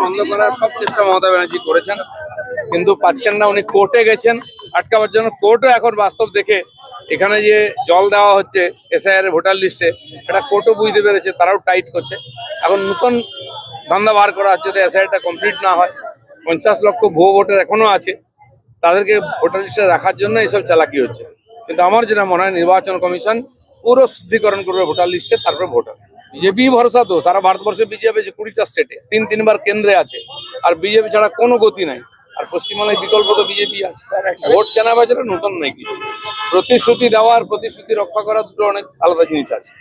বন্ধ করার সব চেষ্টা মমতা ব্যানার্জি করেছেন, কিন্তু পাচ্ছেন না। উনি কোর্টে গেছেন আটকাবার জন্য। কোর্টও এখন বাস্তব দেখে এখানে যে জল দেওয়া হচ্ছে এসআইআর ভোটার লিস্টে, এটা কোর্টও বুঝতে পেরেছে, তারাও টাইট করছে। এখন নতুন ধান্দা বার করা হচ্ছে, যদি এসআইআরটা কমপ্লিট না হয়, 50 লক্ষ ভুয়ো ভোটার এখনো আছে, তাদেরকে ভোটার লিস্টে রাখার জন্য এইসব চালাকি হচ্ছে। কিন্তু আমার যেটা মনে হয়, নির্বাচন কমিশন পুরো শুদ্ধিকরণ করবে ভোটার লিস্টে, তারপরে ভোটার। বিজেপি ভরসা তো সারা ভারতবর্ষে বিজেপি আছে 20টা স্টেটে, 3-3 কেন্দ্রে আছে, আর বিজেপি ছাড়া কোনো গতি নাই। আর পশ্চিমবাংলায় বিকল্প তো বিজেপি আছে। ভোট কেনা বেচারা নতুন নেই কিছু। প্রতিশ্রুতি দেওয়ার প্রতিশ্রুতি রক্ষা করা দুটো অনেক আলাদা জিনিস আছে।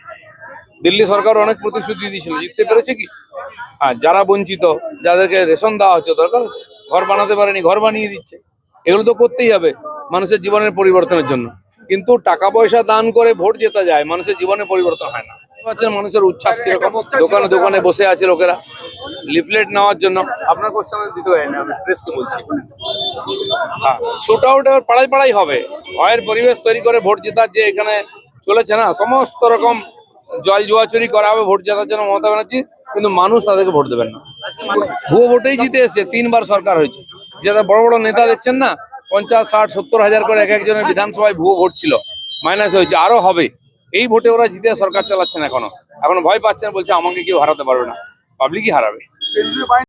দিল্লি সরকার অনেক প্রতিশ্রুতি দিয়েছিল, জিততে পেরেছে কি? আর যারা বঞ্চিত, যাদেরকে রেশন দেওয়া হচ্ছে, দরকার হচ্ছে, ঘর বানাতে পারেনি, ঘর বানিয়ে দিচ্ছে। এগুলো তো করতেই হবে মানুষের জীবনের পরিবর্তনের জন্য। কিন্তু টাকা পয়সা দান করে ভোট জেতা যায়, মানুষের জীবনে পরিবর্তন হয় না। মানুষের উচ্ছ্বাস কিরকম, দোকানে দোকানে বসে আছে লোকেরা লিফলেট নেওয়ার জন্য। আপনার কোশ্চেন দিতে হয় না, আমি প্রেসকে বলছি। হ্যাঁ, শুট আউট এবার পাড়ায় পাড়াই হবে। ভয়ের পরিবেশ তৈরি করে ভোট জেতার যে এখানে চলেছে না, সমস্ত রকম জল জুয়াচুরি করা হবে ভোট জেতার জন্য মমতা ব্যানার্জি, কিন্তু মানুষ তাদেরকে ভোট দেবেন না। ভুয়ো ভোটেই জিতে এসছে, 3 বার সরকার হয়েছে। যেটা বড় বড় নেতা দেখছেন না, 50, 60, 70 হাজার করে এক একজনের বিধানসভায় ভুয়ো ভোট ছিল, মাইনাস হয়েছে, আরো হবে। এই ভোটে ওরা জিতে সরকার চালাচ্ছেন। এখনো ভয় পাচ্ছেন, বলছে আমাকে কেউ হারাতে পারবে না। পাবলিকই হারাবে।